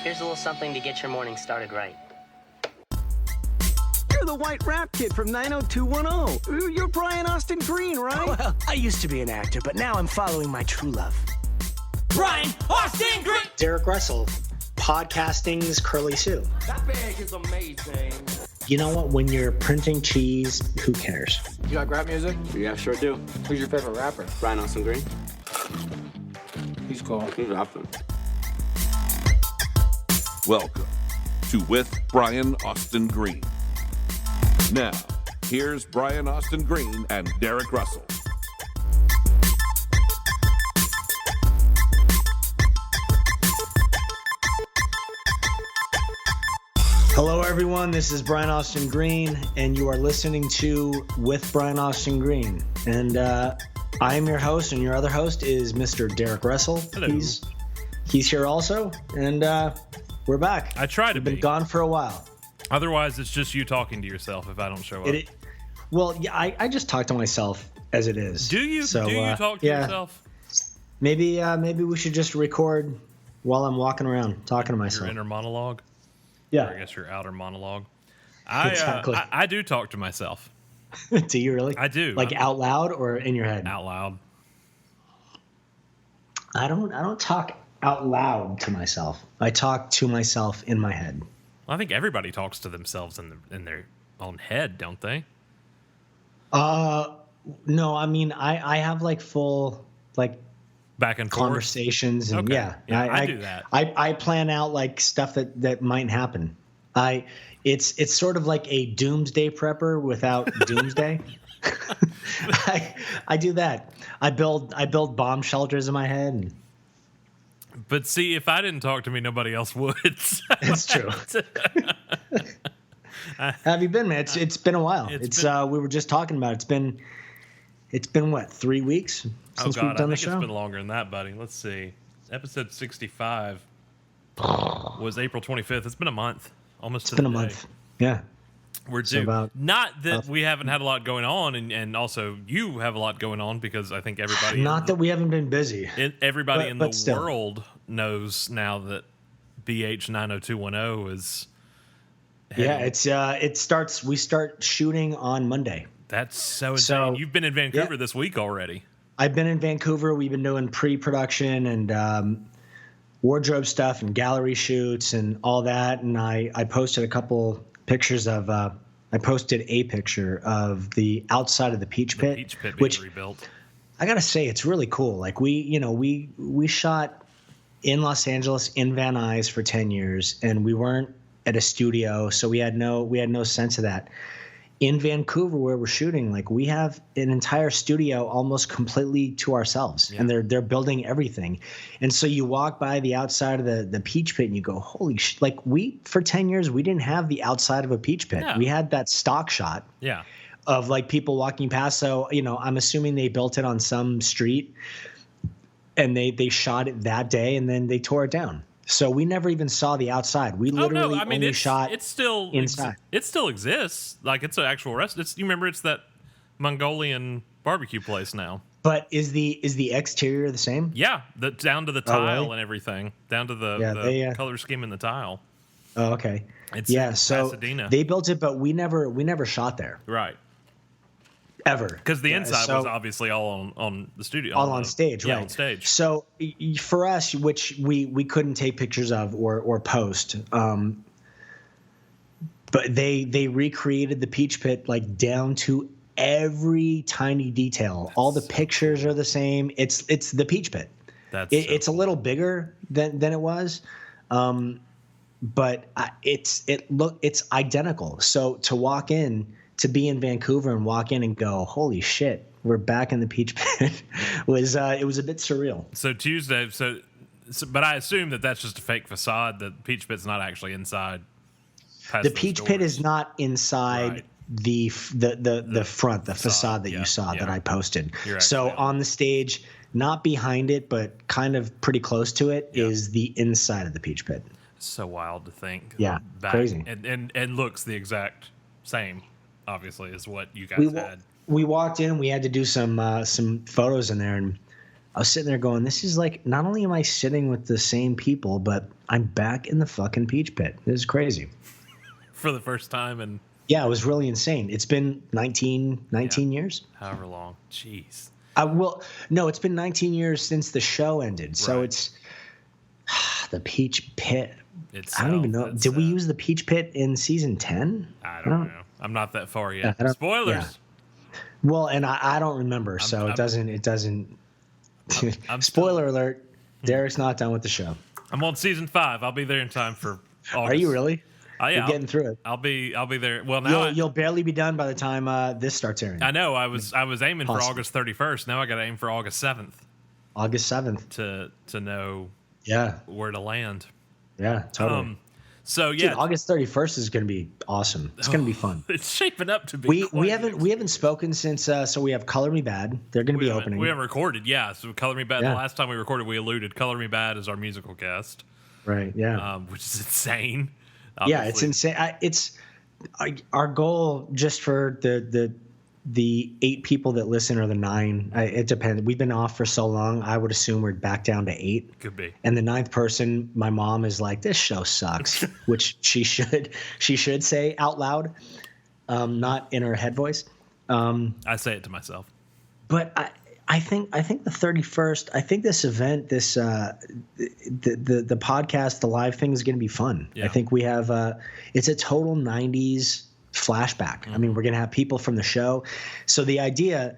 Here's a little something to get your morning started right. You're the white rap kid from 90210. You're Brian Austin Green, right? Well, I used to be an actor, but now I'm following my true love. Brian Austin Green! Derek Russell, podcasting's Curly Sue. That bag is amazing. You know what? When you're printing cheese, who cares? You like rap music? Yeah, sure do. Who's your favorite rapper? Brian Austin Green. He's cool. He's rapping. Welcome to With Brian Austin Green. Now, here's Brian Austin Green and Derek Russell. Hello, everyone. This is Brian Austin Green, and you are listening to With Brian Austin Green. And I am your host, and your other host is Mr. Derek Russell. Hello. He's here also, and we're back. I try to We've been be. gone for a while. Otherwise, it's just you talking to yourself if I don't show up. Well, yeah, I just talk to myself as it is. Do you? So, Do you talk to yourself? Maybe we should just record while I'm walking around talking to myself. Your inner monologue? Yeah. Or I guess your outer monologue. Exactly. I do talk to myself. Do you really? I do. Like out loud or in your head? Out loud. I don't talk out loud to myself. I talk to myself in my head. Well, I think everybody talks to themselves in their own head, don't they? No, I mean I have like full like back and forth conversations and okay. yeah, I do that. I plan out like stuff that might happen. It's sort of like a doomsday prepper without doomsday. I do that. I build bomb shelters in my head. And but see, if I didn't talk to me, nobody else would. it's true. Have you been, man? It's been a while. We were just talking about it. It's been what, 3 weeks since we've done the show? It's been longer than that, buddy. Let's see. Episode 65 was April 25th. It's been a month. Almost. It's been a month. Yeah. We're due. Not that we haven't had a lot going on, and also you have a lot going on because I think everybody. Not that we haven't been busy. Everybody in the still. world knows now that BH90210 is. Yeah, we start shooting on Monday. That's so insane. You've been in Vancouver this week already. I've been in Vancouver. We've been doing pre-production and wardrobe stuff and gallery shoots and all that. And I posted a couple pictures of I posted a picture of the outside of the Peach Pit, which being rebuilt. I gotta say, it's really cool. Like we shot in Los Angeles in Van Nuys for 10 years, and we weren't at a studio, so we had no sense of that. In Vancouver, where we're shooting, like we have an entire studio almost completely to ourselves, and they're building everything. And so you walk by the outside of the Peach Pit, and you go, "Holy shit!" Like for 10 years, we didn't have the outside of a Peach Pit. Yeah. We had that stock shot, of like people walking past. So I'm assuming they built it on some street, and they shot it that day, and then they tore it down. So we never even saw the outside. We literally only shot inside. It still exists. Like it's an actual restaurant. You remember it's that Mongolian barbecue place now. But is the exterior the same? Yeah, down to the tile really? and everything, down to the color scheme in the tile. Oh, okay. It's so Pasadena. They built it, but we never shot there. Right. Ever. Because the inside was obviously all on the studio. All on stage, right. Yeah, on stage. So for us, which we couldn't take pictures of or post, but they recreated the Peach Pit like down to every tiny detail. All the pictures are the same. It's the Peach Pit. It's a little bigger than it was, but it's identical. So to walk in. To be in Vancouver and walk in and go, holy shit, we're back in the Peach Pit it was a bit surreal. So Tuesday, but I assume that's just a fake facade. The Peach Pit's not actually inside. The Peach Pit is not inside the front, the facade that you saw that I posted. So on the stage, not behind it, but kind of pretty close to it, is the inside of the Peach Pit. So wild to think. Yeah, crazy. And looks the exact same. Obviously, is what you guys had. We walked in. We had to do some photos in there, and I was sitting there going, this is like, not only am I sitting with the same people, but I'm back in the fucking Peach Pit. This is crazy. For the first time in Yeah, it was really insane. It's been 19 years. however long. Jeez. No, it's been 19 years since the show ended. So Right. it's the Peach Pit. It's I don't even know. that's, Did we use the Peach Pit in season 10? I don't know. I'm not that far yet. I don't- Spoilers. yeah. Well, and I don't remember, so it doesn't. I'm Spoiler alert: Derek's not done with the show. I'm on season 5. I'll be there in time for August. Are you really? Yeah, You're getting through it. I'll be there. Well, now You'll barely be done by the time this starts airing. I know. I was aiming for Possible. August 31st. Now I got to aim for August 7th August 7th. to know Yeah, where to land. yeah, totally. So yeah, Dude, August 31st is going to be awesome. It's going to be fun. it's shaping up to be. We haven't spoken since. So we have Color Me Bad. They're going to be opening. We haven't recorded. Yeah. So Color Me Bad. Yeah. The last time we recorded, we alluded Color Me Bad is our musical guest, Right. Yeah. which is insane. Yeah, it's Obviously. insane. Our goal just for the 8 people that listen or the 9. It depends. We've been off for so long. I would assume we're back down to 8. Could be. And the 9th person, my mom is like, "This show sucks," which she should say out loud, not in her head voice. I say it to myself. But I think the 31st. I think this event, the podcast, the live thing is going to be fun. Yeah. I think we have it's a total 90s flashback. I mean, we're going to have people from the show. So the idea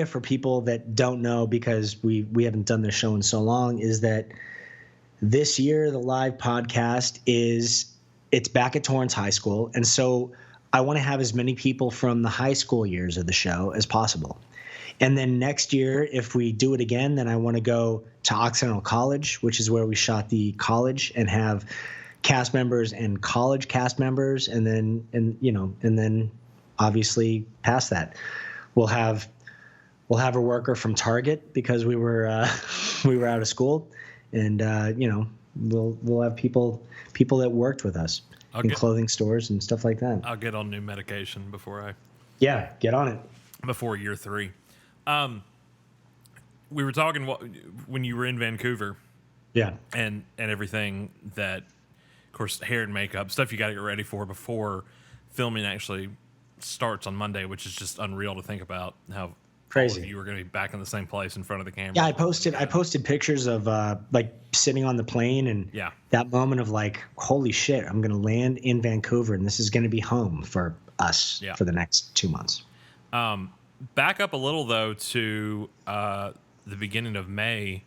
for people that don't know, because we haven't done this show in so long, is that this year the live podcast it's back at Torrance High School, and so I want to have as many people from the high school years of the show as possible. And then next year, if we do it again, then I want to go to Occidental College, which is where we shot the college, and have cast members and college cast members, and then obviously past that, we'll have a worker from Target because we were out of school, and we'll have people that worked with us in clothing stores and stuff like that. I'll get on new medication before Get on it. before year 3. We were talking when you were in Vancouver. Yeah. And everything that, of course, hair and makeup, stuff you got to get ready for before filming actually starts on Monday, which is just unreal to think about how Crazy. all of you were going to be back in the same place in front of the camera. Yeah, I posted pictures of like sitting on the plane, and that moment of like, holy shit, I'm going to land in Vancouver and this is going to be home for us for the next 2 months. Back up a little, though, to the beginning of May.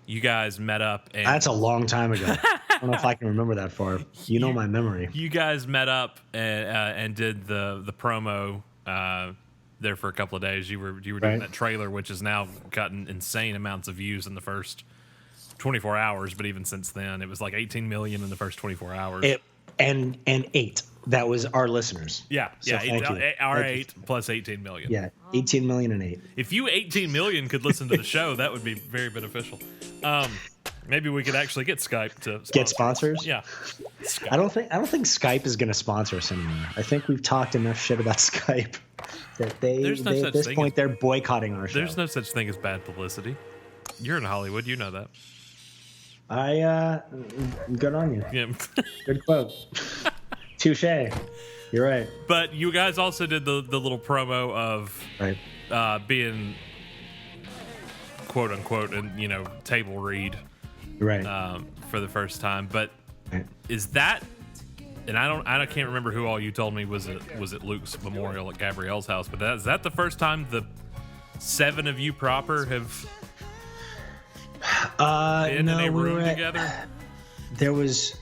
You guys met up. And That's a long time ago. I don't know if I can remember that far. You know my memory. You guys met up and did the promo there for a couple of days. You were doing that trailer, which has now gotten insane amounts of views in the first 24 hours. But even since then, it was like 18 million in the first 24 hours. And 8. That was our listeners. Yeah, So thank you. Our Thank you. 8 plus 18 million. Yeah, 18 million and 8. If you 18 million could listen to the show, that would be very beneficial. Maybe we could actually get Skype to Get sponsors? Yeah. I don't think Skype is going to sponsor us anymore. I think we've talked enough shit about Skype that they at this point they're boycotting our show. There's no such thing as bad publicity. You're in Hollywood, you know that. Good on you. Yeah. Good quote. Touche. You're right. But you guys also did the little promo of being quote unquote and table read for the first time. But is that, and I can't remember who all you told me was it Luke's memorial at Gabrielle's house, but is that the first time the 7 of you proper have been in a room together? There was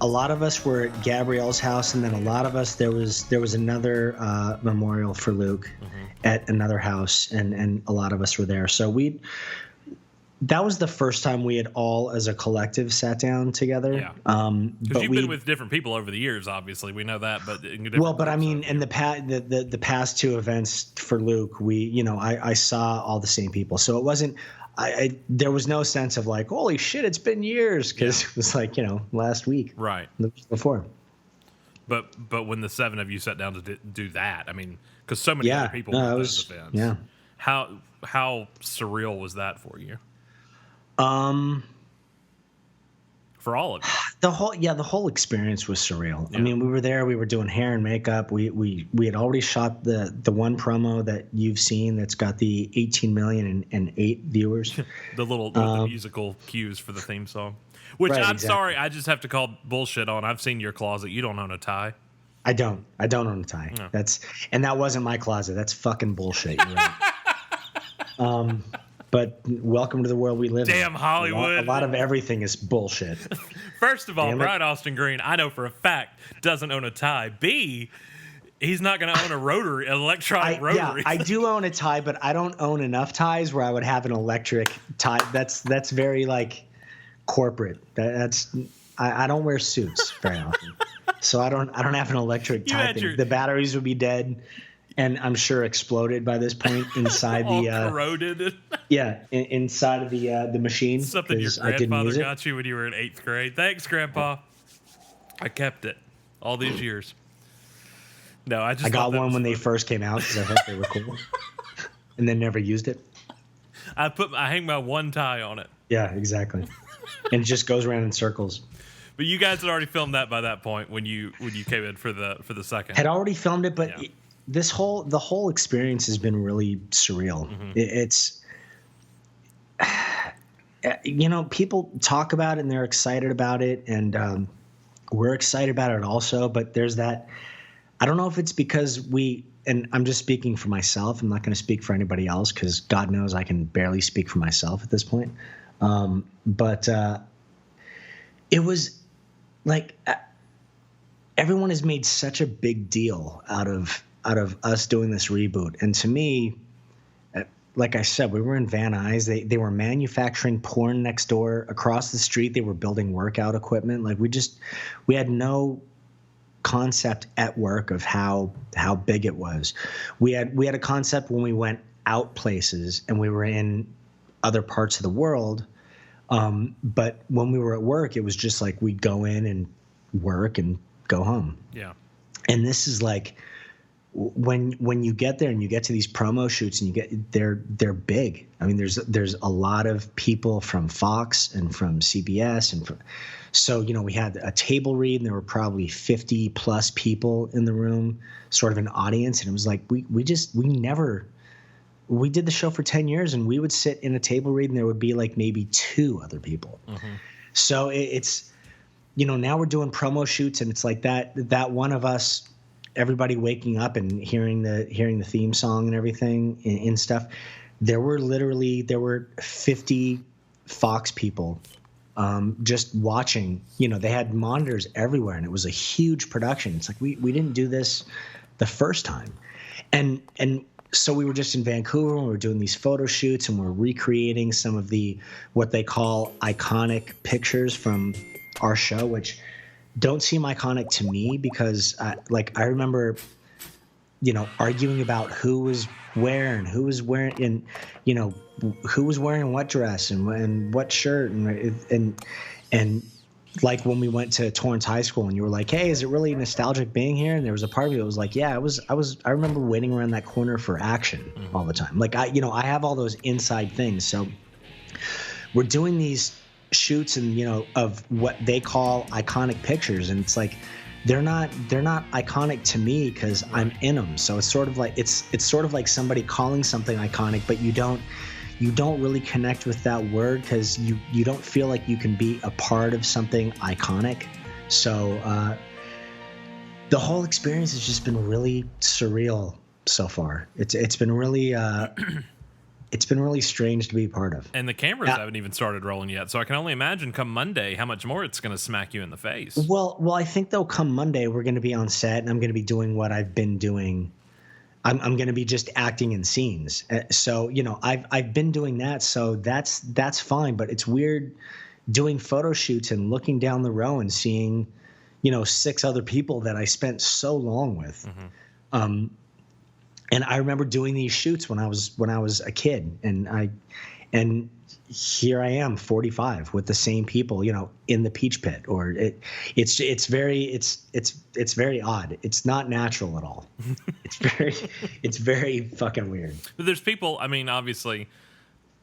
a lot of us were at Gabrielle's house, and then a lot of us there was another memorial for Luke at another house, and a lot of us were there. So that was the first time we had all as a collective sat down together. Yeah. But you've been with different people over the years, obviously. We know that, but I mean, in the past 2 events for Luke, I saw all the same people, so it wasn't. There was no sense of like, holy shit, it's been years, because it was like last week, right, the week before. But when the 7 of you sat down to do that, I mean, because so many other people were at those events. Yeah. How surreal was that for you? For all of you. The whole experience was surreal. Yeah. I mean, we were there, we were doing hair and makeup. We had already shot the one promo that you've seen that's got the 18 million and 8 viewers. the musical cues for the theme song. Which Right, I'm exactly. sorry, I just have to call bullshit on. I've seen your closet. You don't own a tie. I don't own a tie. No. That wasn't my closet. That's fucking bullshit. You're right. But welcome to the world we live in. Damn Hollywood. A lot of everything is bullshit. First of all, Damn it. Brian Austin Green, I know for a fact, doesn't own a tie. B, he's not going to own an electronic rotary. Yeah, I do own a tie, but I don't own enough ties where I would have an electric tie. That's very like corporate. I don't wear suits very often, so I don't have an electric tie thing. The batteries would be dead, and I'm sure exploded by this point inside all the corroded. inside of the machine. Something your 'cause I didn't grandfather use it. got you when you were in 8th grade. Thanks, Grandpa. I kept it all these years. No, I I got one when they first came out because I thought they were cool, and then never used it. I hang my one tie on it. Yeah, exactly. And it just goes around in circles. But you guys had already filmed that by that point when you came in for the second. Had already filmed it, but Yeah. the whole experience has been really surreal. Mm-hmm. It's people talk about it and they're excited about it, and we're excited about it also. But there's that. I don't know if it's because and I'm just speaking for myself. I'm not going to speak for anybody else because God knows I can barely speak for myself at this point. But it was like everyone has made such a big deal out of us doing this reboot. And to me, like I said, we were in Van Nuys. They were manufacturing porn next door. Across the street, they were building workout equipment. Like we had no concept at work of how big it was. We had a concept when we went out places and we were in other parts of the world. But when we were at work, it was just like we'd go in and work and go home. Yeah. And this is like when you get there and you get to these promo shoots and they're big. I mean, there's a lot of people from Fox and from CBS so we had a table read and there were probably 50 plus people in the room, sort of an audience, and it was like we did the show for 10 years and we would sit in a table read and there would be like maybe 2 other people. Mm-hmm. So it's now we're doing promo shoots and it's like that one of us, everybody waking up and hearing the theme song and everything and stuff. There were 50 Fox people just watching. They had monitors everywhere and it was a huge production. It's like we didn't do this the first time. And so we were just in Vancouver and we were doing these photo shoots and we're recreating some of what they call iconic pictures from our show, which don't seem iconic to me because I remember, arguing about who was where and who was wearing and, who was wearing what dress and what shirt and like when we went to Torrance High School and you were like, hey, is it really nostalgic being here? And there was a part of me that was like, yeah, I remember waiting around that corner for action all the time. Like I have all those inside things. So we're doing these shoots and, of what they call iconic pictures. And it's like, they're not iconic to me because I'm in them. So it's sort of like, it's sort of like somebody calling something iconic, but you don't really connect with that word because you don't feel like you can be a part of something iconic. So the whole experience has just been really surreal so far. It's been really it's been really strange to be a part of. And the cameras haven't even started rolling yet, so I can only imagine come Monday how much more it's going to smack you in the face. Well, I think though come Monday we're going to be on set and I'm going to be doing what I've been doing. I'm going to be just acting in scenes. So, I've been doing that. So that's fine. But it's weird doing photo shoots and looking down the row and seeing, 6 other people that I spent so long with. Mm-hmm. And I remember doing these shoots when I was a kid and And here I am, 45, with the same people, in the Peach Pit. Or it's very odd. It's not natural at all. It's very fucking weird. But there's people. I mean, obviously,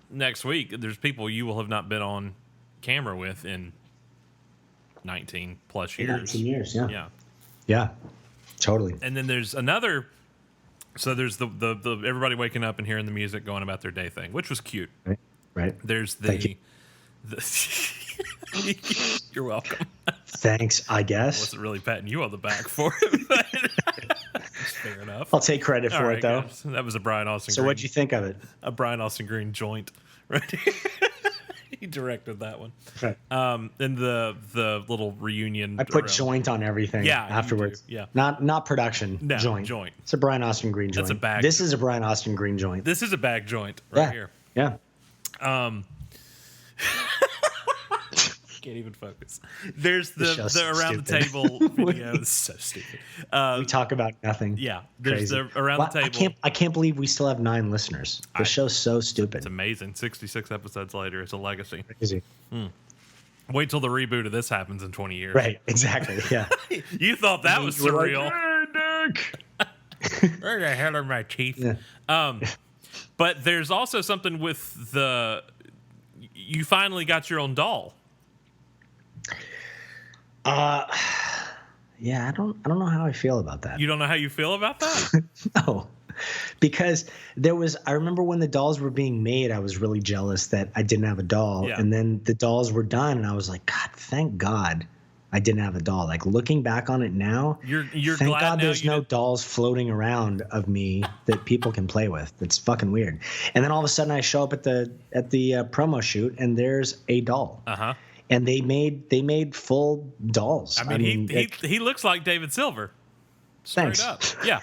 next week there's people you will have not been on camera with in 19 plus years. 19 years, yeah. Yeah. Yeah. Totally. And then there's another. So there's the everybody waking up and hearing the music, going about their day thing, which was cute. Right. There's Thank you. You're welcome. Thanks, I guess. Wasn't really patting you on the back for it, but fair enough. I'll take credit for it, though. Good. That was a Brian Austin So Green. what'd you think of it? A Brian Austin Green joint, right? He directed that one. Right. And the little reunion. I put around- joint on everything afterwards. Yeah. Not production. No, joint. joint. It's a Brian Austin Green joint. That's a bag. This is a Brian Austin Green joint. This is a bag joint right here. Yeah. Can't even focus. There's the show's around the stupid. table video. It's so stupid. We talk about nothing. Yeah, there's Crazy. the around the table. I can't believe we still have 9 listeners. The show's so stupid. It's amazing. 66 episodes later, it's a legacy. Crazy. Wait till the reboot of this happens in 20 years. Right. Exactly. Yeah. You thought that was You were like, surreal. "Hey, Nick." Where the hell are my teeth? Yeah. But there's also something with you finally got your own doll. Yeah. I don't know how I feel about that. You don't know how you feel about that? No, because I remember when the dolls were being made, I was really jealous that I didn't have a doll. Yeah. And then the dolls were done and I was like, God, thank God I didn't have a doll. Like looking back on it now, You're thank glad God now there's you no did- dolls floating around of me that people can play with. It's fucking weird. And then all of a sudden I show up at the promo shoot and there's a doll. Uh-huh. And they made full dolls. I mean, he looks like David Silver. Straight Thanks. up. Yeah.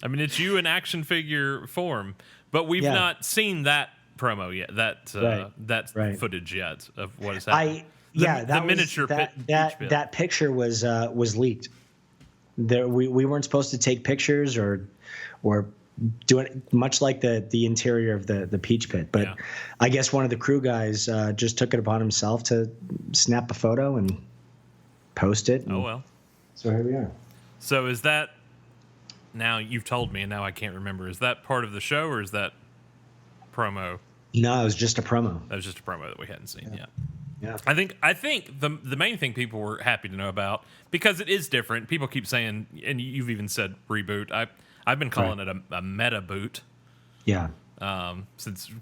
I mean, it's you in action figure form, but we've Yeah. not seen that promo yet. That Right. footage yet of what is happening. The miniature that Peach Pit. that picture was leaked. We weren't supposed to take pictures or do it much like the interior of the Peach Pit, but Yeah. I guess one of the crew guys just took it upon himself to snap a photo and post it. Oh well. So here we are. So is that now you've told me and now I can't remember. Is that part of the show or is that promo? No, it was just a promo. That was just a promo that we hadn't seen yet. Yeah. I think the main thing people were happy to know about, because it is different. People keep saying, and you've even said reboot. I've been calling it a meta boot. Yeah.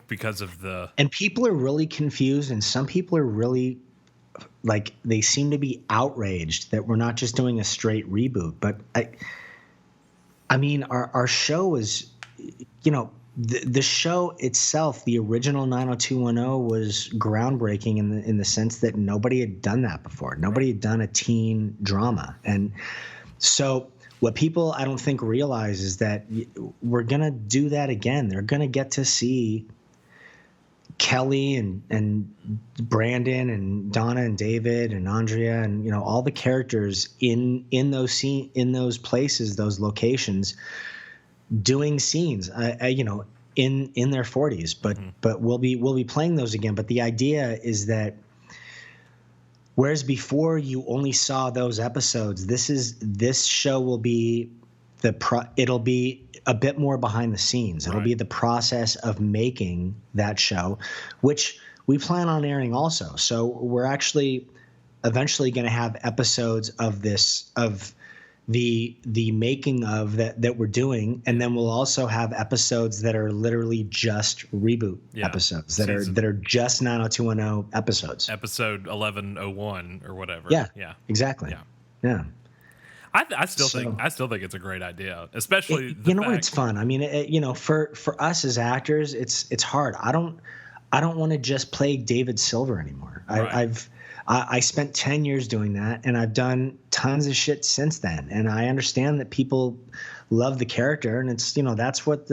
Because of the And people are really confused, and some people are really like they seem to be outraged that we're not just doing a straight reboot. But I mean, our show is, the show itself, the original 90210 was groundbreaking in the sense that nobody had done that before. Nobody had done a teen drama, and so. What people I don't think realize is that we're going to do that again. They're going to get to see Kelly and Brandon and Donna and David and Andrea and all the characters in those places, those locations, doing scenes in their 40s. But we'll be playing those again. But the idea is that whereas before you only saw those episodes, this show will be it'll be a bit more behind the scenes. It'll be the process of making that show, which we plan on airing also. So we're actually eventually going to have episodes of the making of that we're doing, and then we'll also have episodes that are literally just reboot episodes that are just 90210 episodes. Episode 1101 or whatever. Yeah. Yeah. Exactly. Yeah. I still think it's a great idea, especially the fact, it's fun. I mean, for us as actors, it's hard. I don't want to just play David Silver anymore. Right. I spent 10 years doing that, and I've done tons of shit since then. And I understand that people love the character, and it's that's what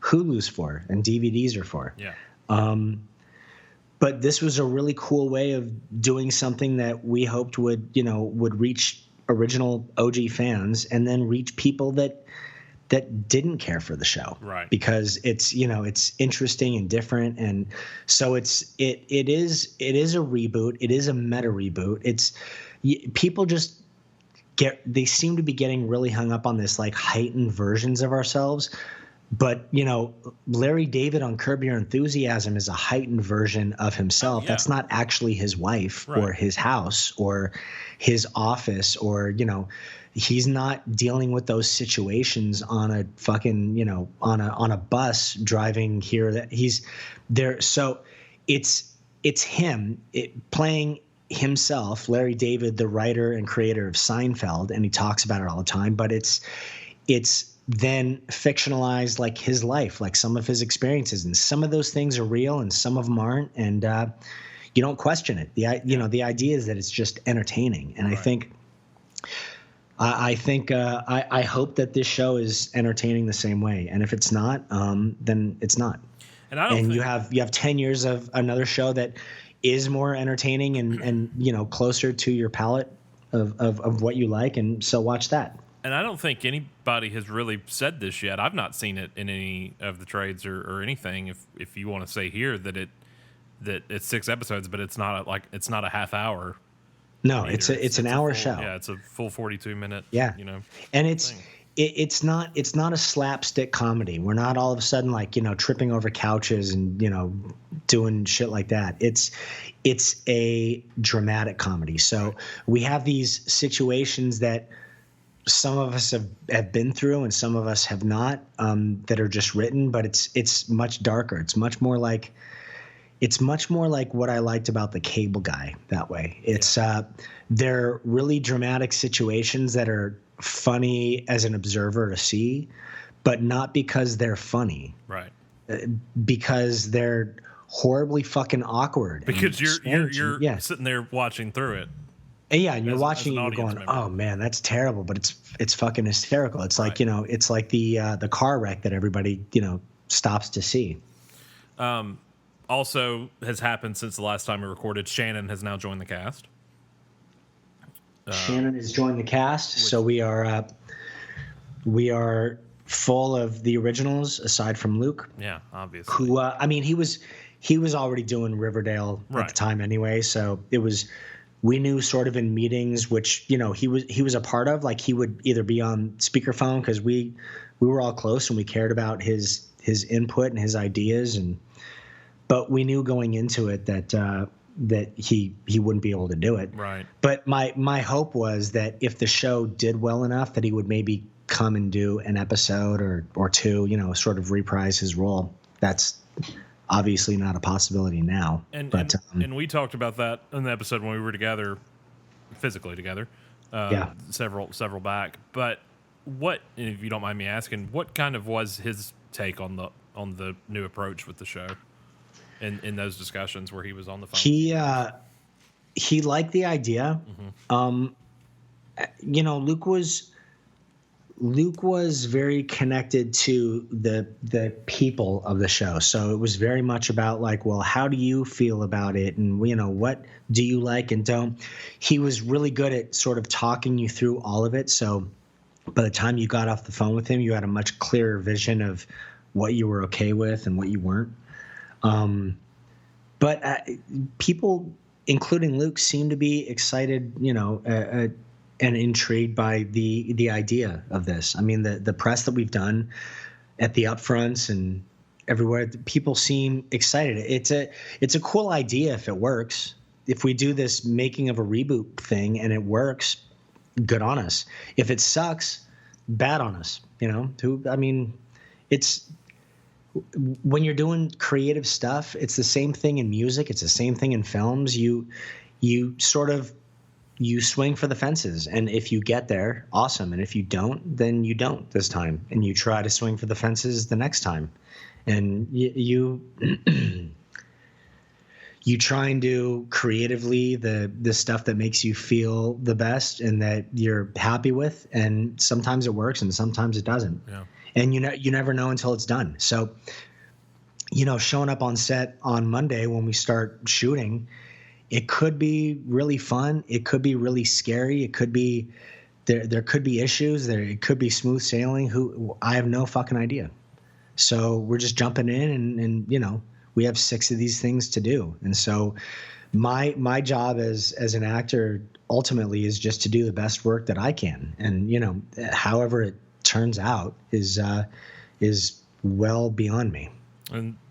Hulu's for and DVDs are for. Yeah. But this was a really cool way of doing something that we hoped would reach original OG fans and then reach people that that didn't care for the show, right? Because it's it's interesting and different, and so it is a reboot. It is a meta reboot. People just they seem to be getting really hung up on this like heightened versions of ourselves. But, Larry David on Curb Your Enthusiasm is a heightened version of himself. Yeah. That's not actually his wife right. or his house or his office or, he's not dealing with those situations on a fucking, on a bus driving here. That he's there. So it's him playing himself, Larry David, the writer and creator of Seinfeld. And he talks about it all the time, but it's then fictionalized like his life, like some of his experiences, and some of those things are real and some of them aren't, and you don't question it. The idea is that it's just entertaining, and right. I hope that this show is entertaining the same way, and if it's not, then it's not. And you have 10 years of another show that is more entertaining and closer to your palate of what you like, and so watch that. And I don't think anybody has really said this yet. I've not seen it in any of the trades or anything. If you want to say here that it's 6 episodes, but it's not a half hour. No, it's an hour show. Yeah, it's a full 42 minute. Yeah, and it's not a slapstick comedy. We're not all of a sudden like tripping over couches and doing shit like that. It's a dramatic comedy. So we have these situations that some of us have been through and some of us have not, that are just written, but it's much darker. It's much more like what I liked about The Cable Guy that way. It's they're really dramatic situations that are funny as an observer to see, but not because they're funny. Right. Because they're horribly fucking awkward. Because you're sitting there watching through it. Yeah, and you're watching and you're going, member. Oh man, that's terrible, but it's fucking hysterical. It's like, right. It's like the car wreck that everybody, stops to see. Also has happened since the last time we recorded. Shannon has now joined the cast. Shannon has joined the cast, so we are full of the originals aside from Luke. Yeah, obviously. Who he was already doing Riverdale at the time anyway, so we knew sort of in meetings, which he was a part of. Like he would either be on speakerphone because we were all close and we cared about his input and his ideas, but we knew going into it that he wouldn't be able to do it. Right. But my hope was that if the show did well enough, that he would maybe come and do an episode or two, sort of reprise his role. That's obviously not a possibility now. And we talked about that in the episode when we were together, physically together, several back. But what, if you don't mind me asking, what kind of was his take on the new approach with the show in those discussions where he was on the phone? He liked the idea. Mm-hmm. Luke was very connected to the people of the show. So it was very much about like, well, how do you feel about it? And, what do you like and don't? He was really good at sort of talking you through all of it. So by the time you got off the phone with him, you had a much clearer vision of what you were okay with and what you weren't. But people, including Luke, seem to be excited, and intrigued by the idea of this. I mean, the press that we've done at the upfronts and everywhere, people seem excited. It's a cool idea if it works. If we do this making of a reboot thing and it works, good on us. If it sucks, bad on us. It's when you're doing creative stuff, it's the same thing in music. It's the same thing in films. You swing for the fences, and if you get there, awesome. And if you don't, then you don't this time, and you try to swing for the fences the next time. And you try and do creatively the stuff that makes you feel the best and that you're happy with. And sometimes it works, and sometimes it doesn't. Yeah. And you never know until it's done. So, showing up on set on Monday when we start shooting, it could be really fun. It could be really scary. It could be there could be issues. It could be smooth sailing. I have no fucking idea. So we're just jumping in, and you know, we have 6 of these things to do. And so my job as an actor ultimately is just to do the best work that I can. And, you know, however it turns out is well beyond me.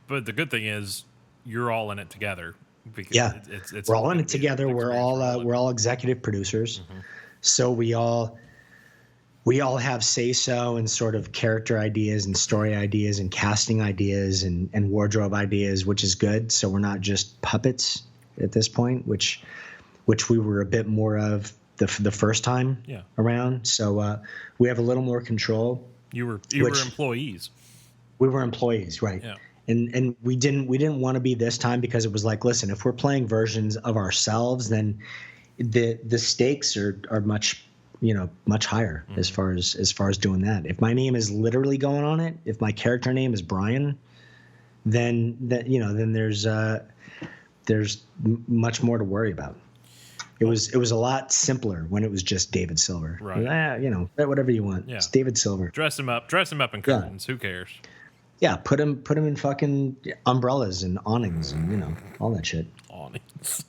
But the good thing is you're all in it together. Because yeah, it's we're all in it together. We're all executive producers. Mm-hmm. So we all have say-so and sort of character ideas and story ideas and casting ideas and wardrobe ideas, which is good. So we're not just puppets at this point, which we were a bit more of the first time around. So we have a little more control. You were employees. We were employees, right? Yeah. And we didn't want to be this time because it was like, listen, if we're playing versions of ourselves, then the stakes are much higher as far as doing that. If my name is literally going on it, if my character name is Brian, then there's much more to worry about. It was a lot simpler when it was just David Silver. Right. Whatever you want. Yeah. It's David Silver. Dress him up in curtains. Yeah. Who cares? Yeah, put him in fucking umbrellas and awnings and all that shit. Awnings.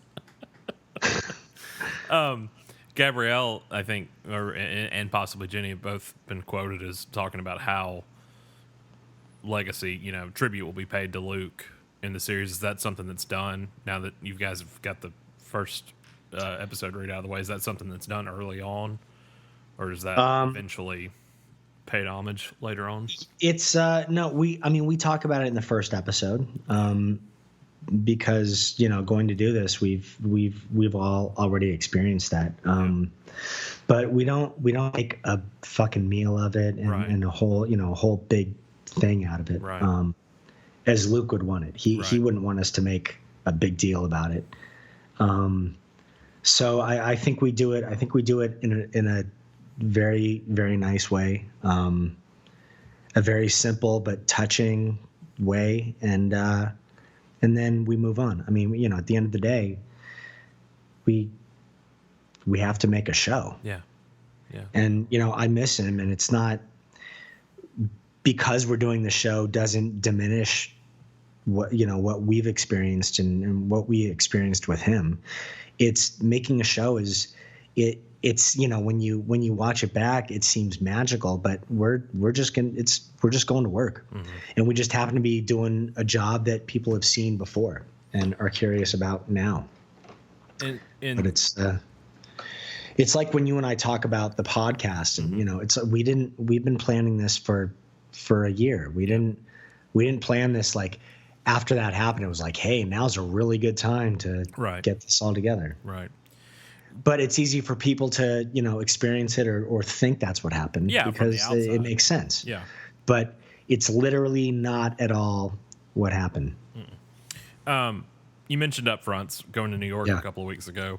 Gabrielle, I think, and possibly Jenny have both been quoted as talking about how legacy, tribute will be paid to Luke in the series. Is that something that's done now that you guys have got the first episode right out of the way? Is that something that's done early on, or is that eventually paid homage later on? It's no, we talk about it in the first episode. Because going to do this, we've all already experienced that, but we don't make a fucking meal of it and a whole big thing out of it, as Luke would want it. He wouldn't want us to make a big deal about it. So I think we do it. I think we do it in a very, very nice way, a very simple but touching way, and then we move on. I mean, at the end of the day, we have to make a show. Yeah. Yeah. And, I miss him, and it's not because we're doing the show doesn't diminish what we've experienced and what we experienced with him. It's making a show it's when you watch it back, it seems magical, but we're just going to work, and we just happen to be doing a job that people have seen before and are curious about now. But it's like when you and I talk about the podcast, and we've been planning this for a year. We didn't plan this like after that happened. It was like, hey, now's a really good time to get this all together. Right. But it's easy for people to, experience it or think that's what happened because it makes sense. Yeah. But it's literally not at all what happened. You mentioned upfronts, going to New York a couple of weeks ago,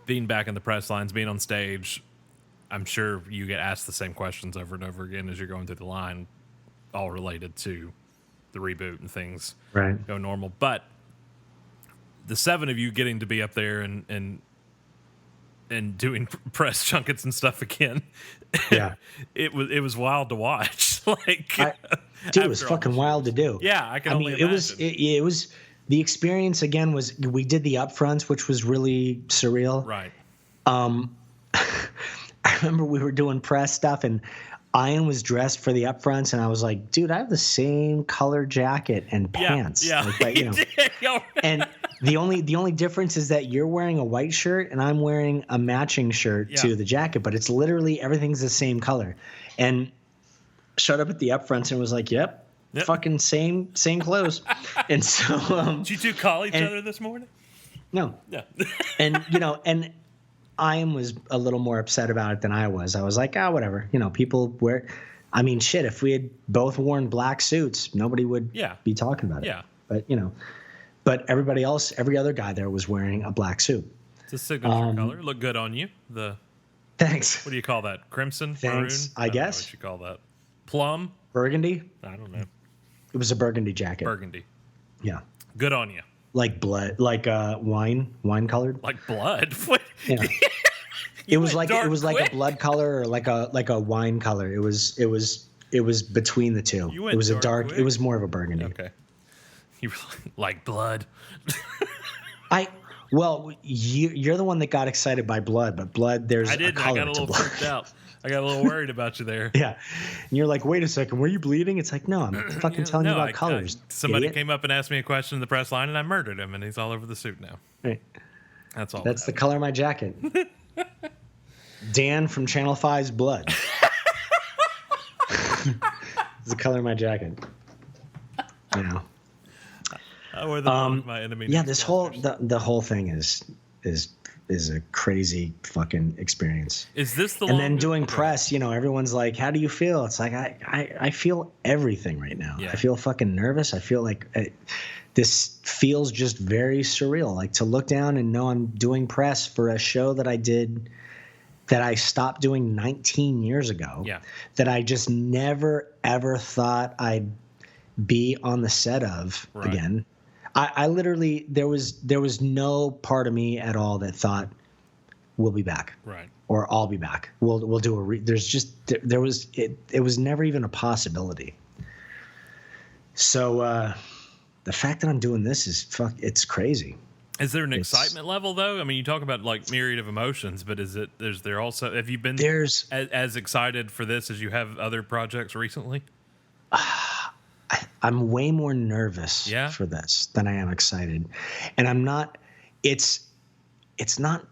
being back in the press lines, being on stage. I'm sure you get asked the same questions over and over again as you're going through the line, all related to the reboot and things go normal. But the 7 of you getting to be up there and doing press junkets and stuff again. Yeah. it was wild to watch. It was fucking wild to do. Yeah, I only imagine. It was the experience again was we did the upfronts, which was really surreal. Right. I remember we were doing press stuff and Ian was dressed for the upfronts, and I was like, dude, I have the same color jacket and pants. Yeah. And the only difference is that you're wearing a white shirt and I'm wearing a matching shirt to the jacket, but it's literally everything's the same color. And showed up at the upfronts and was like, yep. Fucking same clothes. And so did you two call each other this morning? No. Yeah. And and Ian was a little more upset about it than I was. I was like, whatever. People wear. I mean, shit. If we had both worn black suits, nobody would be talking about it. Yeah. But but everybody else, every other guy there was wearing a black suit. It's a signature color. Look good on you. Thanks. What do you call that? Crimson? Thanks. Maroon? I guess. Know what you call that? Plum? Burgundy? I don't know. It was a burgundy jacket. Burgundy. Yeah. Good on you. Like blood, like wine colored. Like blood? What? Yeah. It was like a blood color or like a wine color. It was between the two. It was a dark. Quick. It was more of a burgundy. Okay. You were like blood. Well, you're the one that got excited by blood, but blood there's I did. A color I got a little freaked out. I got a little worried about you there. Yeah, and you're like, wait a second, were you bleeding? It's like, no, I'm fucking telling you about colors. Somebody came up and asked me a question in the press line, and I murdered him, and he's all over the suit now. Right. That's all. That's the color of my jacket. Dan from Channel 5's blood. It's the color of my jacket. Yeah. I wear the my enemy. Yeah, this whole the whole thing is a crazy fucking experience. Is this the? And then doing press, everyone's like, "How do you feel?" It's like I feel everything right now. Yeah. I feel fucking nervous. I feel like this feels just very surreal. Like to look down and know I'm doing press for a show that I stopped doing 19 years ago. Yeah. That I just never ever thought I'd be on the set of again. I literally there was no part of me at all that thought we'll be back, right? Or I'll be back. We'll do there was it was never even a possibility. So the fact that I'm doing this is it's crazy. Is there an excitement level though? I mean, you talk about like myriad of emotions, but is there also have you been as excited for this as you have other projects recently? I'm way more nervous for this than I am excited. And I'm not, it's not,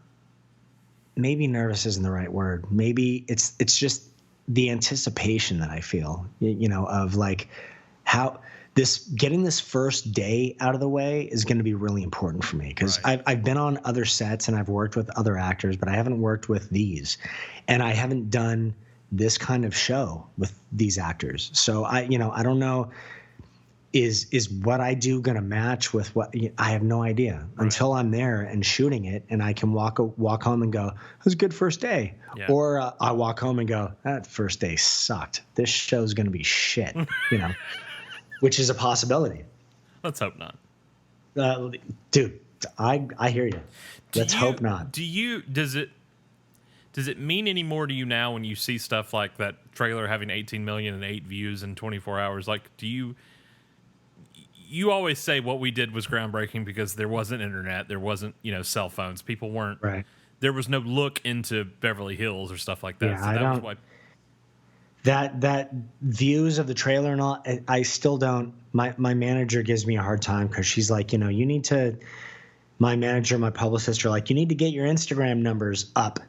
maybe nervous isn't the right word. Maybe it's just the anticipation that I feel, of like how getting this first day out of the way is going to be really important for me. Because I've been on other sets and I've worked with other actors, but I haven't worked with these. And I haven't done this kind of show with these actors. So I don't know, is what I do going to match with what I have no idea until I'm there and shooting it. And I can walk home and go, it was a good first day. Yeah. Or I walk home and go, that first day sucked. This show's going to be shit, which is a possibility. Let's hope not. Dude, I hear you. Let's hope not. Does it mean any more to you now when you see stuff like that trailer having 18 million and 8 views in 24 hours? Like, you always say what we did was groundbreaking because there wasn't internet, there wasn't, cell phones. People weren't, there was no look into Beverly Hills or stuff like that. Yeah, so I don't, was that views of the trailer and all, I still don't, my manager gives me a hard time because she's like, you need to, my manager, my publicist are like, you need to get your Instagram numbers up.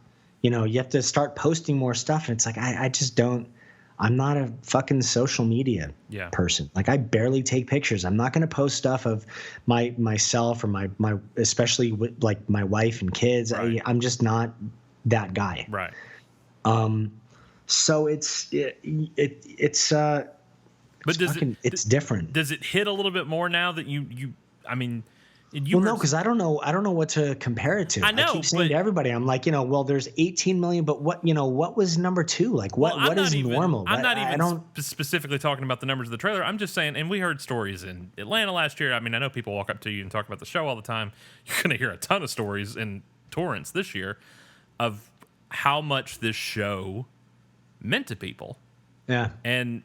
You have to start posting more stuff. And it's like, I just don't, I'm not a fucking social media person. Like I barely take pictures. I'm not going to post stuff of myself or my especially with like my wife and kids. Right. I'm just not that guy. Right. So it's but it's different. Does it hit a little bit more now that I mean, no, because I don't know what to compare it to. I know. I keep saying to everybody, I'm like, there's 18 million, but what was number 2? Like, what is normal? I'm not even specifically talking about the numbers of the trailer. I'm just saying, and we heard stories in Atlanta last year. I mean, I know people walk up to you and talk about the show all the time. You're going to hear a ton of stories in Torrance this year of how much this show meant to people. Yeah. And,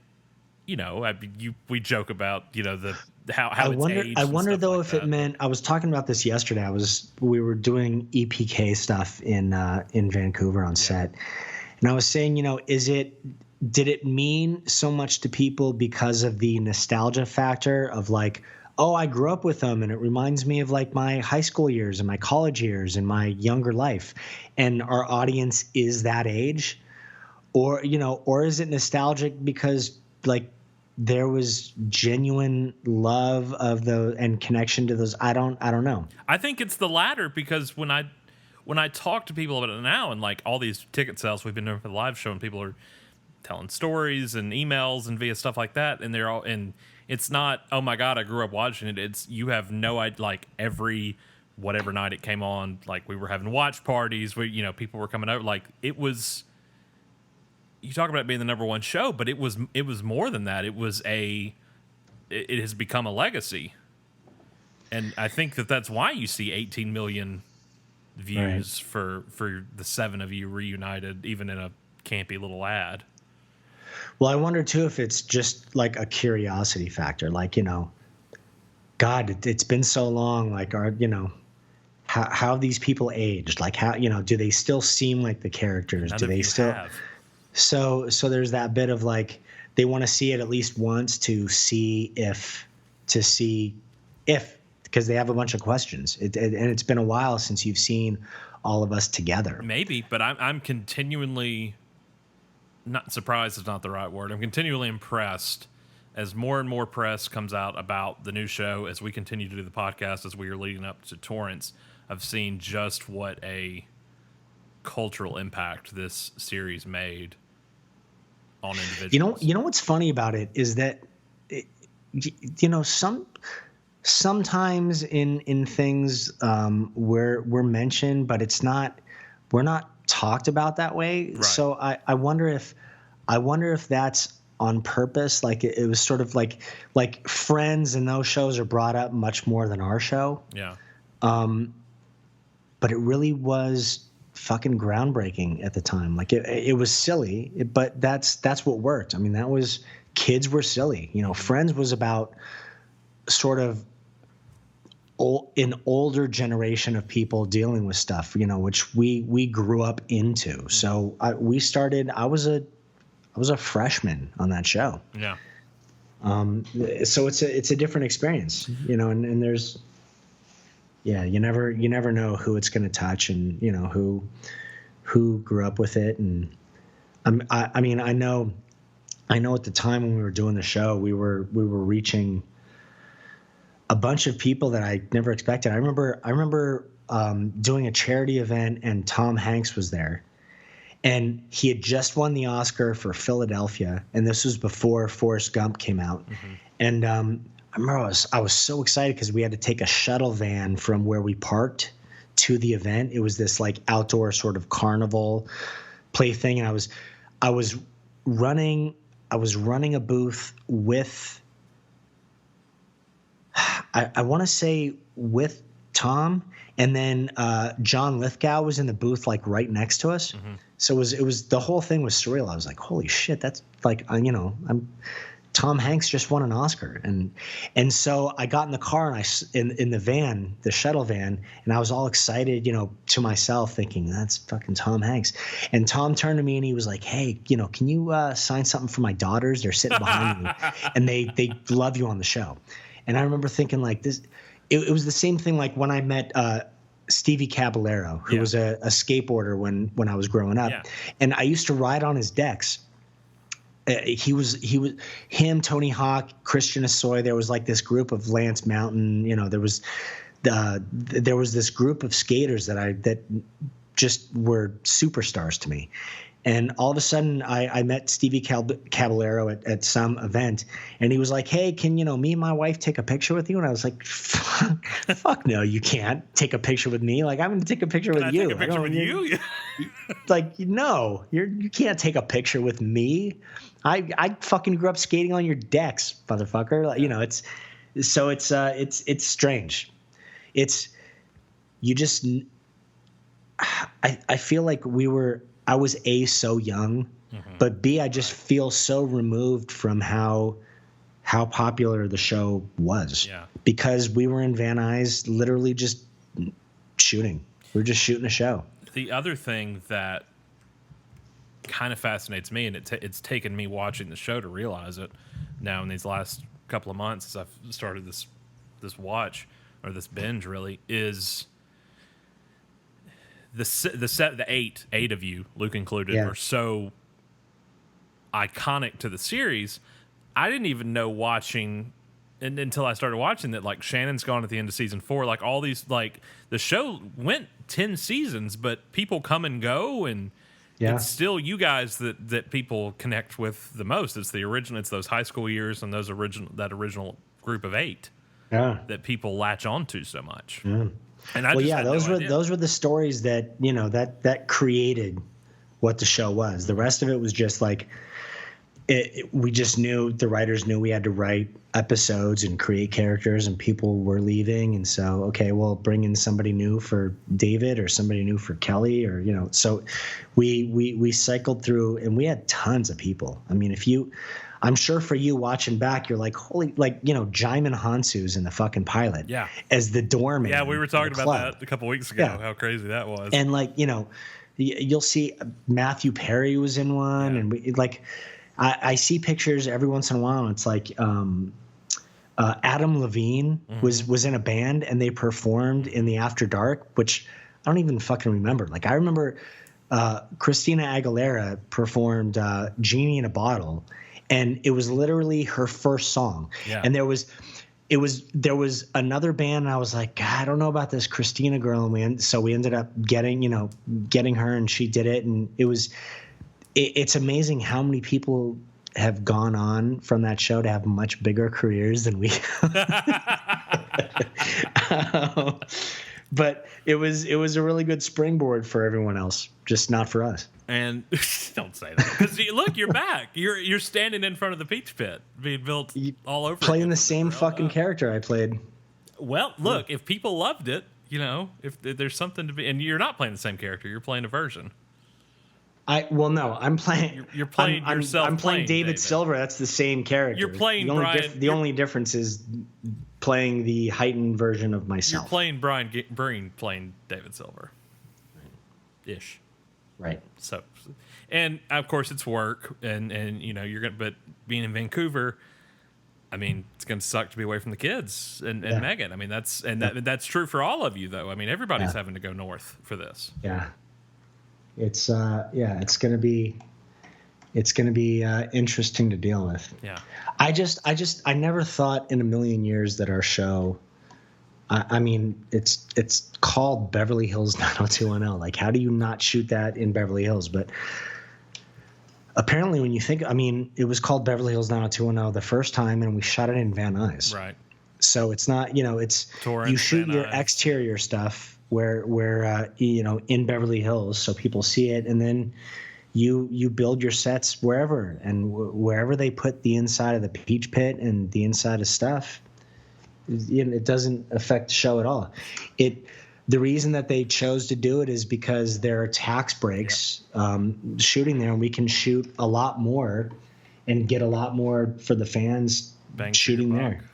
we joke about, how I it's wonder. aged I wonder and stuff though like if that. it meant. I was talking about this yesterday. We were doing EPK stuff in Vancouver on set, and I was saying, did it mean so much to people because of the nostalgia factor of like, oh, I grew up with them, and it reminds me of like my high school years and my college years and my younger life, and our audience is that age, or is it nostalgic because like there was genuine love of and connection to those. I don't know. I think it's the latter because when I talk to people about it now and like all these ticket sales we've been doing for the live show and people are telling stories and emails and via stuff like that and they're all and it's not, oh my God, I grew up watching it. It's you have no idea, like every whatever night it came on, like we were having watch parties where people were coming over, like it was. You talk about it being the number one show, but it was more than that. It has become a legacy. And I think that's why you see 18 million views for the 7 of you reunited, even in a campy little ad. Well, I wonder too if it's just like a curiosity factor, like, God, it's been so long. Like, how have these people aged? Like, how, do they still seem like the characters? Do they still have? So there's that bit of like, they want to see it at least once to see if, because they have a bunch of questions. And it's been a while since you've seen all of us together. Maybe, but I'm continually, not surprised is not the right word. I'm continually impressed as more and more press comes out about the new show, as we continue to do the podcast, as we are leading up to Torrance. I've seen just what a cultural impact this series made on individuals. You know what's funny about it is that, sometimes in things we're mentioned, but we're not talked about that way. Right. So I wonder if that's on purpose. Like it was sort of like Friends and those shows are brought up much more than our show. Yeah. But it really was fucking groundbreaking at the time. Like it was silly, but that's what worked. I mean, kids were silly. Friends was about sort of an older generation of people dealing with stuff, which we grew up into. So I was a freshman on that show. Yeah. So it's a different experience, and there's, you never know who it's going to touch, and who grew up with it. And I mean, I know at the time when we were doing the show, we were reaching a bunch of people that I never expected. I remember doing a charity event, and Tom Hanks was there, and he had just won the Oscar for Philadelphia, and this was before Forrest Gump came out. Mm-hmm. And I remember I was so excited because we had to take a shuttle van from where we parked to the event. It was this like outdoor sort of carnival play thing, and I was running a booth with, I want to say with Tom, and then John Lithgow was in the booth like right next to us. Mm-hmm. So it was the whole thing was surreal. I was like, holy shit, that's like, Tom Hanks just won an Oscar. And so I got in the car, and in the van, the shuttle van, and I was all excited, to myself, thinking that's fucking Tom Hanks. And Tom turned to me and he was like, hey, can you sign something for my daughters? They're sitting behind me and they love you on the show. And I remember thinking like this, it was the same thing like when I met Stevie Caballero, who was a skateboarder when I was growing up. Yeah. And I used to ride on his decks. He was him, Tony Hawk, Christian Asoy. There was like this group of Lance Mountain. There was this group of skaters that just were superstars to me. And all of a sudden, I met Stevie Caballero at some event, and he was like, hey, can, me and my wife take a picture with you? And I was like, fuck no, you can't take a picture with me. Like, I'm going to take a picture with you. Take a picture with you? Like, no, you can't take a picture with me. I fucking grew up skating on your decks, motherfucker. Like, it's strange. I feel like I was A, so young, mm-hmm. but B, I just feel so removed from how popular the show was. Yeah. Because we were in Van Nuys literally just shooting. We were just shooting a show. The other thing that kind of fascinates me, and it's taken me watching the show to realize it now in these last couple of months as I've started this watch, or this binge really, is the eight of you, Luke included, are so iconic to the series. I didn't even know watching until I started watching that, like, Shannon's gone at the end of season 4. Like, all these, like, the show went 10 seasons, but people come and go, and it's still you guys that people connect with the most. It's the original. It's those high school years and that original group of 8 that people latch onto so much. Yeah. And those were the stories that that created what the show was. The rest of it was just like we just knew, the writers knew we had to write episodes and create characters, and people were leaving. And so, okay, well, bring in somebody new for David or somebody new for Kelly, or, so we cycled through, and we had tons of people. I mean, I'm sure for you watching back, you're like, holy, Jaimin Hansu's in the fucking pilot. Yeah. As the doorman. Yeah, we were talking about that a couple weeks ago, how crazy that was. And you'll see Matthew Perry was in one, and I see pictures every once in a while, and it's like Adam Levine was in a band, and they performed in the After Dark, which I don't even fucking remember. Like, I remember Christina Aguilera performed Genie in a Bottle, and it was literally her first song. Yeah. And there was another band, and I was like, God, I don't know about this Christina girl, and so we ended up getting her, and she did it, and it's amazing how many people have gone on from that show to have much bigger careers than we. But it was a really good springboard for everyone else, just not for us. And don't say that, because look, you're back. You're standing in front of the Peach Pit being built all over. Playing the same fucking character I played. Well, look, if people loved it, if there's something to be, and you're not playing the same character, you're playing a version. No, I'm playing. You're playing yourself. I'm playing David Silver. That's the same character. You're playing Brian. The only difference is playing the heightened version of myself. You're playing Brian Breen, playing David Silver. Ish. Right. So, and of course it's work, and but being in Vancouver, I mean, it's going to suck to be away from the kids and Megan. I mean, that's true for all of you, though. I mean, everybody's having to go north for this. Yeah. It's going to be interesting to deal with. Yeah. I never thought in a million years that our show, I mean, it's called Beverly Hills 90210. Like, how do you not shoot that in Beverly Hills? But apparently when you think, I mean, it was called Beverly Hills 90210 the first time, and we shot it in Van Nuys. Right. So it's not, it's Torrance, you shoot Van your Nuys. Exterior stuff where in Beverly Hills, so people see it, and then you build your sets wherever, and wherever they put the inside of the Peach Pit and the inside of stuff, it doesn't affect the show at all. The reason that they chose to do it is because there are tax breaks shooting there, and we can shoot a lot more and get a lot more for the fans shooting there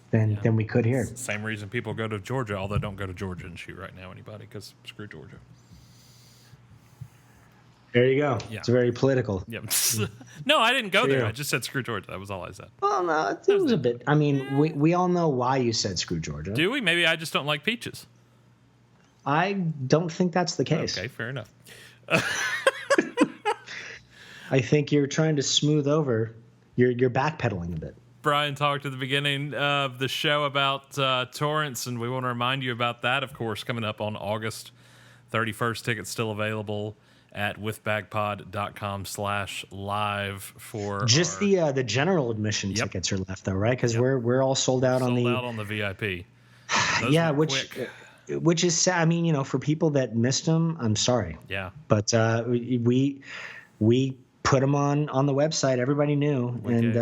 than we could here. Same reason people go to Georgia, although don't go to Georgia and shoot right now, anybody, because screw Georgia. There you go. Yeah. It's very political. Yep. No, I didn't go there. I just said screw Georgia. That was all I said. Well, no, it was a bit. I mean, we all know why you said screw Georgia. Do we? Maybe I just don't like peaches. I don't think that's the case. Okay, fair enough. I think you're trying to smooth over. You're backpedaling a bit. Brian talked at the beginning of the show about Torrance, and we want to remind you about that, of course, coming up on August 31st. Tickets still available at withbagpod.com/live for just the general admission tickets are left though, right? Because we're all sold out on the VIP. Yeah, which is sad. I mean, for people that missed them, I'm sorry. Yeah, but we put them on the website. Everybody knew, and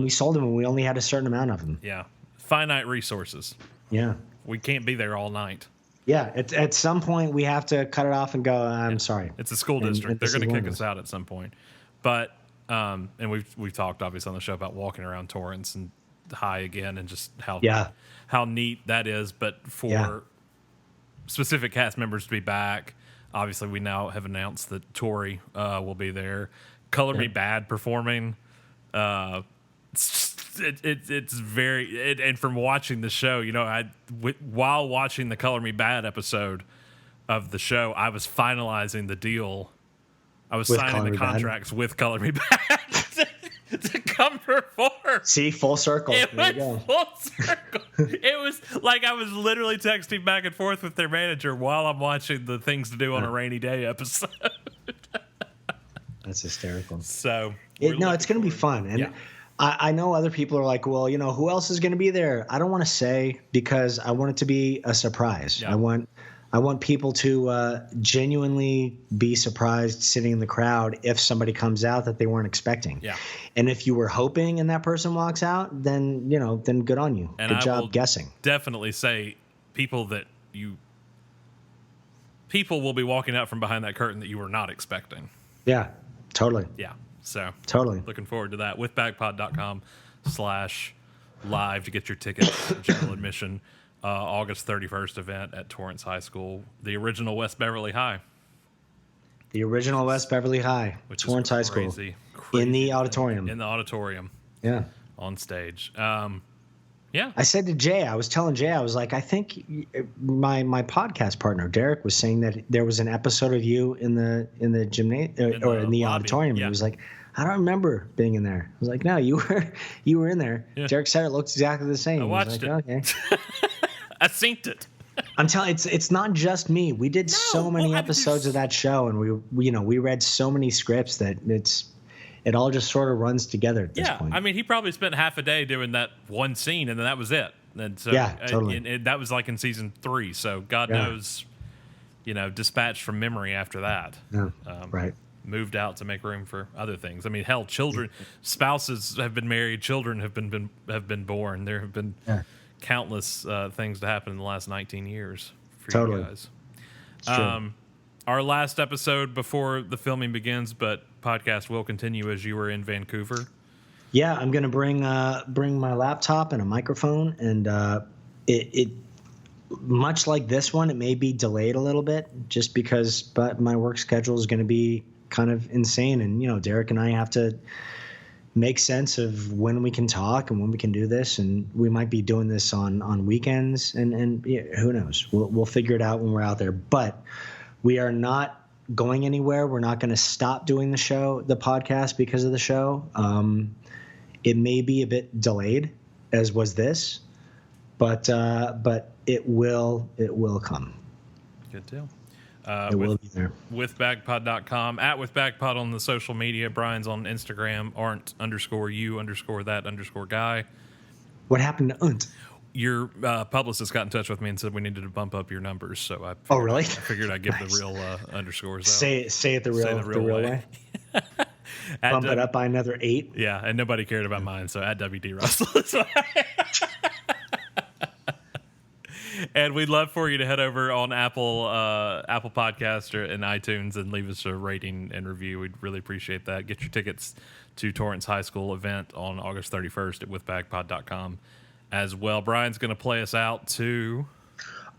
we sold them, and we only had a certain amount of them. Yeah, finite resources. Yeah, we can't be there all night. Yeah, at some point we have to cut it off and go, I'm sorry. It's a school district. They're going to kick us out at some point. But and we've talked obviously on the show about walking around Torrance and High again, and just how neat that is. But for specific cast members to be back, obviously we now have announced that Tori will be there. Color Me Bad performing. It's very and from watching the show, while watching the Color Me Bad episode of the show, I was finalizing the deal. I was signing the contracts with Color Me Bad to come perform. See, full circle. It was full circle. It was like I was literally texting back and forth with their manager while I'm watching the Things to Do on a Rainy Day episode. That's hysterical. So it's going to be fun, and I know other people are like, well, who else is going to be there? I don't want to say, because I want it to be a surprise. Yeah. I want I want people to genuinely be surprised sitting in the crowd if somebody comes out that they weren't expecting. Yeah. And if you were hoping and that person walks out, then then good on you. And good I job will guessing. Definitely say people will be walking out from behind that curtain that you were not expecting. Yeah, totally. Yeah. So totally looking forward to that. withbagpod.com/live to get your tickets. General admission. August 31st event at Torrance High School, the original West Beverly High. The original West Beverly High, Torrance High School, crazy in the auditorium. In the auditorium. Yeah. On stage. Yeah. I said to Jay, I was telling Jay, I was like, I think my podcast partner Derek was saying that there was an episode of you in the gymnasium or in the lobby. auditorium. Yeah. He was like, I don't remember being in there. I was like, no, you were in there. Yeah. Derek said it looked exactly the same. I watched it. Okay. I synced it. I'm telling it's not just me. We did so many episodes of that show, and we read so many scripts that it all just sort of runs together at this point. I mean, he probably spent half a day doing that one scene, and then that was it. And so, yeah, totally. And that was like in season 3. So God knows, dispatched from memory after that. Yeah, right. Moved out to make room for other things. I mean, hell, spouses have been married, children have been born. There have been countless things to happen in the last 19 years for you guys. Our last episode before the filming begins, but podcast will continue as you were in Vancouver. Yeah, I'm gonna bring my laptop and a microphone, and it much like this one, it may be delayed a little bit just because, but my work schedule is going to be kind of insane, and Derek and I have to make sense of when we can talk and when we can do this, and we might be doing this on weekends, and who knows? We'll figure it out when we're out there. But we are not going anywhere. We're not going to stop doing the podcast because of the show. It may be a bit delayed, as was this, but it will come. Good deal. It will be there. Withbagpod.com, at withbagpod on the social media. Brian's on Instagram, @you_that_guy. What happened to Unt? Your publicist got in touch with me and said we needed to bump up your numbers. So I figured I'd give the real underscores out. Say it the real way. Bump it up by another 8. Yeah, and nobody cared about mine. So at WD Russell. And we'd love for you to head over on Apple Podcast and iTunes and leave us a rating and review. We'd really appreciate that. Get your tickets to Torrance High School event on August 31st at withbagpod.com as well. Brian's going to play us out to...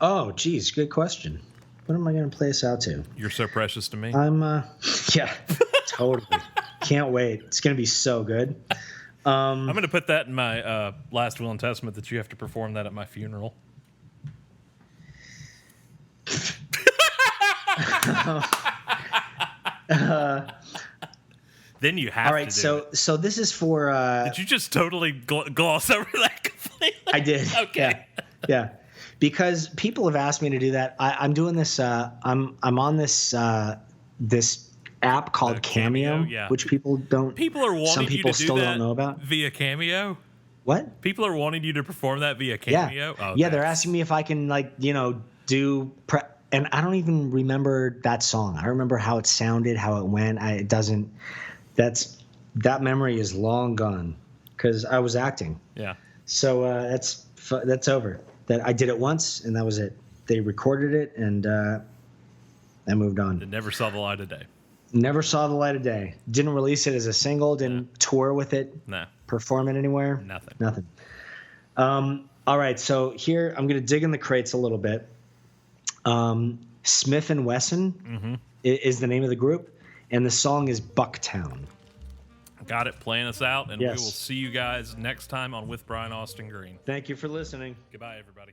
Oh, geez, good question. What am I going to play us out to? You're So Precious to Me. Yeah, totally. Can't wait. It's going to be so good. I'm going to put that in my last will and testament that you have to perform that at my funeral. Then you have to. All right, so this is for. Did you just totally gloss over that completely? I did. Okay. Yeah. Because people have asked me to do that. I'm doing this. I'm on this this app called Cameo, which people don't. People are wanting some people you to still do that don't know about via Cameo. What? People are wanting you to perform that via Cameo. Yeah, oh, yeah. They're asking me if I can do. And I don't even remember that song. I remember how it sounded, how it went. It doesn't. That memory is long gone because I was acting. Yeah. So that's over. That I did it once and that was it. They recorded it and I moved on. It never saw the light of day. Never saw the light of day. Didn't release it as a single. Didn't tour with it. No. Perform it anywhere. Nothing. All right. So here I'm going to dig in the crates a little bit. Smith and Wesson is the name of the group, and the song is Bucktown. Got it. Playing us out, and yes. We will see you guys next time on With Brian Austin Green. Thank you for listening. Goodbye, everybody.